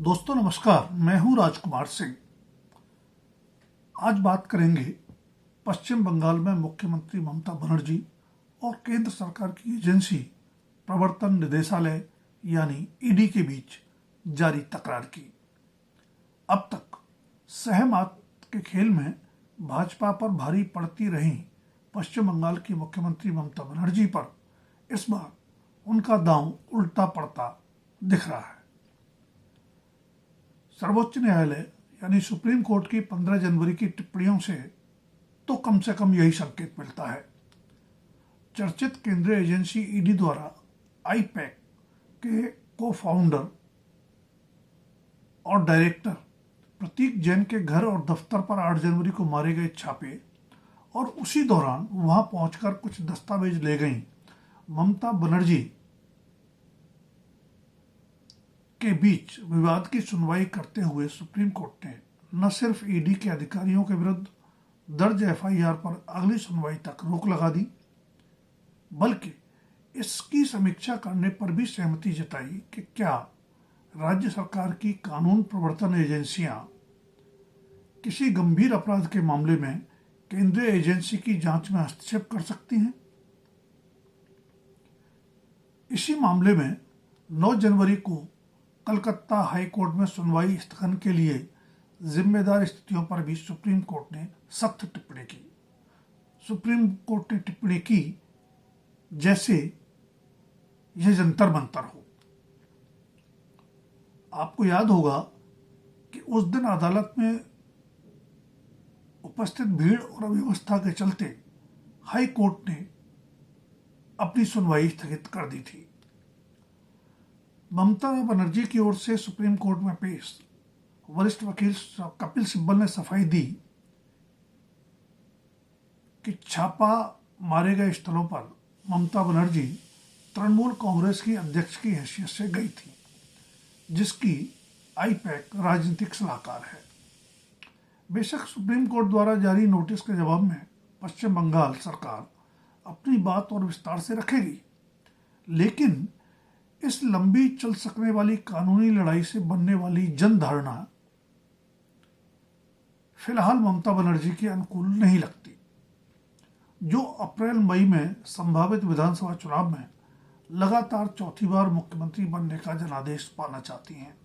दोस्तों नमस्कार, मैं हूं राजकुमार सिंह। आज बात करेंगे पश्चिम बंगाल में मुख्यमंत्री ममता बनर्जी और केंद्र सरकार की एजेंसी प्रवर्तन निदेशालय यानी ईडी के बीच जारी तकरार की। अब तक सहमत के खेल में भाजपा पर भारी पड़ती रही पश्चिम बंगाल की मुख्यमंत्री ममता बनर्जी पर इस बार उनका दांव उल्टा पड़ता दिख रहा है। सर्वोच्च न्यायालय यानी सुप्रीम कोर्ट की 15 जनवरी की टिप्पणियों से कम से कम यही संकेत मिलता है। चर्चित केंद्रीय एजेंसी ईडी द्वारा आईपैक के को फाउंडर और डायरेक्टर प्रतीक जैन के घर और दफ्तर पर 8 जनवरी को मारे गए छापे और उसी दौरान वहां पहुंचकर कुछ दस्तावेज ले गई ममता बनर्जी के बीच विवाद की सुनवाई करते हुए सुप्रीम कोर्ट ने न सिर्फ ईडी के अधिकारियों के विरुद्ध दर्ज एफआईआर पर अगली सुनवाई तक रोक लगा दी, बल्कि इसकी समीक्षा करने पर भी सहमति जताई कि क्या राज्य सरकार की कानून प्रवर्तन एजेंसियां किसी गंभीर अपराध के मामले में केंद्रीय एजेंसी की जांच में हस्तक्षेप कर सकती हैं। इसी मामले में 9 जनवरी को कलकत्ता हाई कोर्ट में सुनवाई स्थगन के लिए जिम्मेदार स्थितियों पर भी सुप्रीम कोर्ट ने सख्त टिप्पणी की। सुप्रीम कोर्ट ने टिप्पणी की जैसे यह जंतर मंतर हो। आपको याद होगा कि उस दिन अदालत में उपस्थित भीड़ और अव्यवस्था के चलते हाई कोर्ट ने अपनी सुनवाई स्थगित कर दी थी। ममता बनर्जी की ओर से सुप्रीम कोर्ट में पेश वरिष्ठ वकील कपिल सिब्बल ने सफाई दी कि छापा मारे गए स्थलों पर ममता बनर्जी तृणमूल कांग्रेस की अध्यक्ष की हैसियत से गई थी, जिसकी आईपैक राजनीतिक सलाहकार है। बेशक सुप्रीम कोर्ट द्वारा जारी नोटिस के जवाब में पश्चिम बंगाल सरकार अपनी बात और विस्तार से रखेगी, लेकिन इस लंबी चल सकने वाली कानूनी लड़ाई से बनने वाली जन धारणा फिलहाल ममता बनर्जी के अनुकूल नहीं लगती, जो अप्रैल मई में संभावित विधानसभा चुनाव में लगातार चौथी बार मुख्यमंत्री बनने का जनादेश पाना चाहती हैं।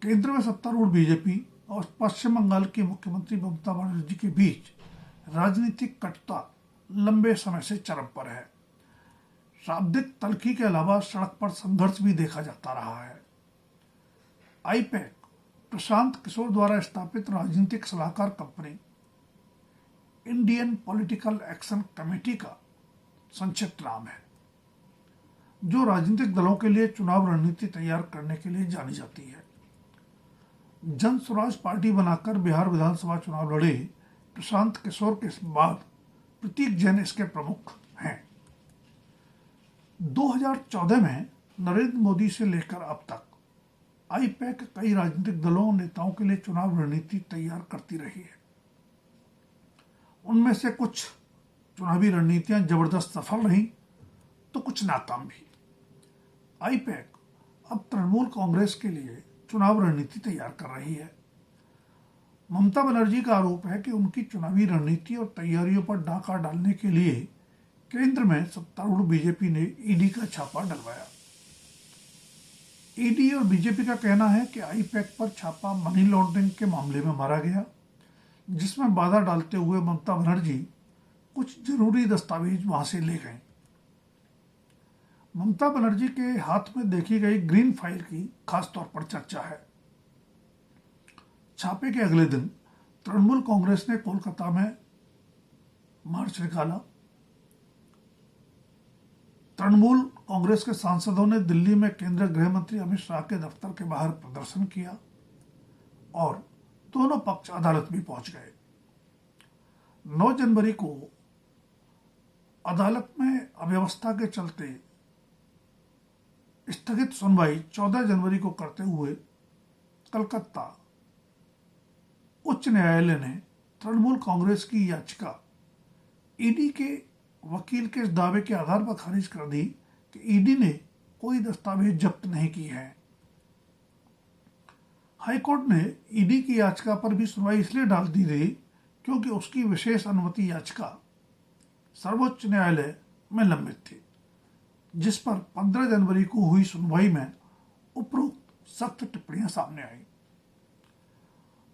केंद्र में सत्तारूढ़ बीजेपी और पश्चिम बंगाल की मुख्यमंत्री ममता बनर्जी के बीच राजनीतिक कटुता लंबे समय से चरम पर है। शाब्दिक तल्खी के अलावा सड़क पर संघर्ष भी देखा जाता रहा है। आईपैक प्रशांत किशोर द्वारा स्थापित राजनीतिक सलाहकार company Indian political action committee का संक्षिप्त नाम है, जो राजनीतिक दलों के लिए चुनाव रणनीति तैयार करने के लिए जानी जाती है। जन स्वराज पार्टी बनाकर बिहार विधानसभा चुनाव लड़े प्रशांत किशोर के बाद प्रतीक जैन इसके प्रमुख हैं। 2014 में नरेंद्र मोदी से लेकर अब तक आईपैक कई राजनीतिक दलों और नेताओं के लिए चुनाव रणनीति तैयार करती रही है। उनमें से कुछ चुनावी रणनीतियां जबरदस्त सफल रही तो कुछ नाकाम भी। आईपैक अब तृणमूल कांग्रेस के लिए चुनाव रणनीति तैयार कर रही है। ममता बनर्जी का आरोप है कि उनकी चुनावी रणनीति और तैयारियों पर डाका डालने के लिए केंद्र में सत्तारूढ़ बीजेपी ने ईडी का छापा डलवाया। ईडी और बीजेपी का कहना है कि आईपैक पर छापा मनी लॉन्ड्रिंग के मामले में मारा गया, जिसमें बाधा डालते हुए ममता बनर्जी कुछ जरूरी दस्तावेज वहां से ले गए। ममता बनर्जी के हाथ में देखी गई ग्रीन फाइल की खासतौर पर चर्चा है। छापे के अगले दिन तृणमूल कांग्रेस ने कोलकाता में मार्च निकाला। तृणमूल कांग्रेस के सांसदों ने दिल्ली में केंद्रीय गृह मंत्री अमित शाह के दफ्तर के बाहर प्रदर्शन किया और दोनों पक्ष अदालत भी पहुंच गए। 9 जनवरी को अदालत में अव्यवस्था के चलते स्थगित सुनवाई 14 जनवरी को करते हुए कलकत्ता उच्च न्यायालय ने तृणमूल कांग्रेस की याचिका ईडी के वकील के इस दावे के आधार पर खारिज कर दी कि ईडी ने कोई दस्तावेज जब्त नहीं की है। हाईकोर्ट ने ईडी की याचिका पर भी सुनवाई इसलिए डाल दी गई क्योंकि उसकी विशेष अनुमति याचिका सर्वोच्च न्यायालय में लंबित थी, जिस पर 15 जनवरी को हुई सुनवाई में उपरोक्त सख्त टिप्पणियां सामने आई।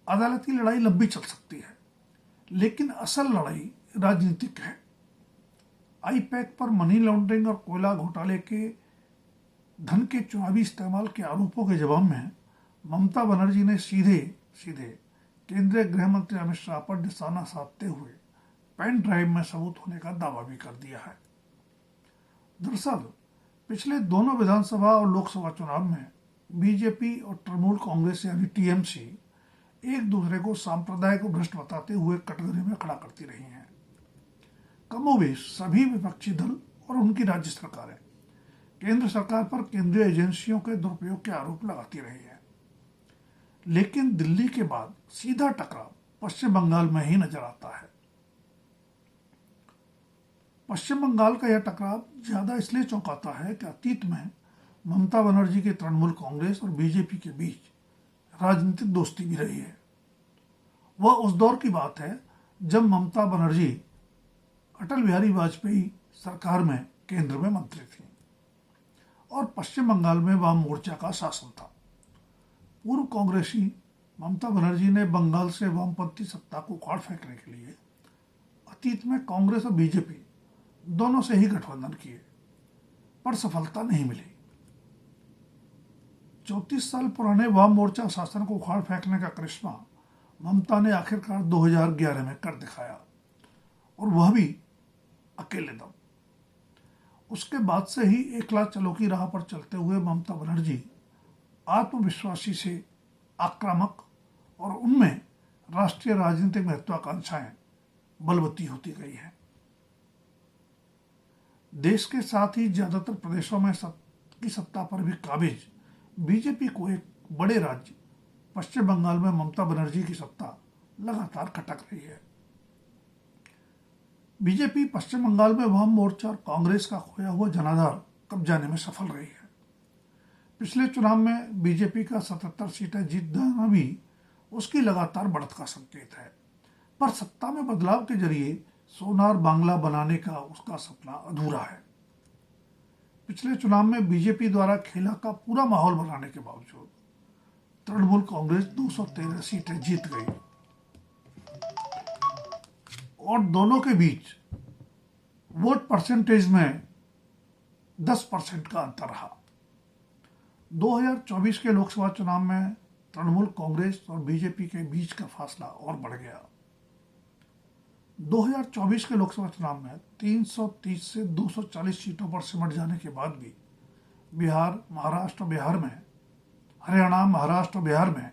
अदालत की लड़ाई लंबी चल सकती है, लेकिन असल लड़ाई राजनीतिक है। आईपैक पर मनी लॉन्ड्रिंग और कोयला घोटाले के धन के चुनावी इस्तेमाल के आरोपों के जवाब में ममता बनर्जी ने सीधे केंद्रीय गृह मंत्री अमित शाह पर निशाना साधते हुए पेन ड्राइव में सबूत होने का दावा भी कर दिया है। दरअसल पिछले दोनों विधानसभा और लोकसभा चुनाव में बीजेपी और तृणमूल कांग्रेस यानी टीएमसी एक दूसरे को सांप्रदायिक को भ्रष्ट बताते हुए कटघरे में खड़ा करती रही हैं। कमोबेश सभी विपक्षी दल और उनकी राज्य सरकारें केंद्र सरकार पर केंद्रीय एजेंसियों के दुरुपयोग के आरोप लगाती रही है, लेकिन दिल्ली के बाद सीधा टकराव पश्चिम बंगाल में ही नजर आता है। पश्चिम बंगाल का यह टकराव ज्यादा इसलिए चौंकाता है कि अतीत में ममता बनर्जी के तृणमूल कांग्रेस और बीजेपी के बीच राजनीतिक दोस्ती भी रही है। वह उस दौर की बात है जब ममता बनर्जी अटल बिहारी वाजपेयी सरकार में केंद्र में मंत्री थी और पश्चिम बंगाल में वाम मोर्चा का शासन था। पूर्व कांग्रेसी ममता बनर्जी ने बंगाल से वामपंथी सत्ता को उखाड़ फेंकने के लिए अतीत में कांग्रेस और बीजेपी दोनों से ही गठबंधन किए, पर सफलता नहीं मिली। 34 साल पुराने वाम मोर्चा शासन को उखाड़ फेंकने का करिश्मा ममता ने आखिरकार 2011 में कर दिखाया, और वह भी अकेले दम। उसके बाद से ही एकला चलो की राह पर चलते हुए ममता बनर्जी आत्मविश्वासी से आक्रामक और उनमें राष्ट्रीय राजनीतिक महत्वाकांक्षाएं बलवती होती गई हैं। देश के साथ ही ज्यादातर प्रदेशों में की सत्ता पर भी काबिज बीजेपी को एक बड़े राज्य पश्चिम बंगाल में ममता बनर्जी की सत्ता लगातार खटक रही है। बीजेपी पश्चिम बंगाल में वाम मोर्चा और कांग्रेस का खोया हुआ जनाधार कब्जाने में सफल रही है। पिछले चुनाव में बीजेपी का 77 सीटें जीत जाना भी उसकी लगातार बढ़त का संकेत है, पर सत्ता में बदलाव के जरिए सोनार बांग्ला बनाने का उसका सपना अधूरा है। पिछले चुनाव में बीजेपी द्वारा खेला का पूरा माहौल बनाने के बावजूद तृणमूल कांग्रेस 213 सीटें जीत गई और दोनों के बीच वोट परसेंटेज में 10% का अंतर रहा। 2024 के लोकसभा चुनाव में तृणमूल कांग्रेस और बीजेपी के बीच का फासला और बढ़ गया। 2024 के लोकसभा चुनाव में 330 से 240 सीटों पर सिमट जाने के बाद भी हरियाणा, महाराष्ट्र, बिहार में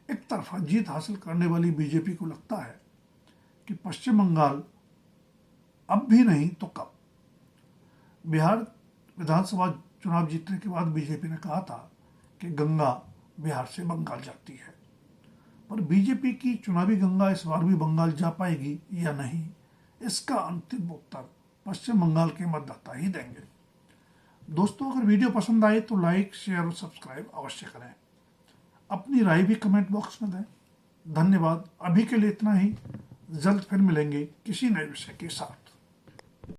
एक तरफा जीत हासिल करने वाली बीजेपी को लगता है कि पश्चिम बंगाल अब भी नहीं तो कब। बिहार विधानसभा चुनाव जीतने के बाद बीजेपी ने कहा था कि गंगा बिहार से बंगाल जाती है, पर बीजेपी की चुनावी गंगा इस बार भी बंगाल जा पाएगी या नहीं, इसका अंतिम उत्तर पश्चिम बंगाल के मतदाता ही देंगे। दोस्तों, अगर वीडियो पसंद आए तो लाइक, शेयर और सब्सक्राइब अवश्य करें। अपनी राय भी कमेंट बॉक्स में दें। धन्यवाद। अभी के लिए इतना ही। जल्द फिर मिलेंगे किसी नए विषय के साथ।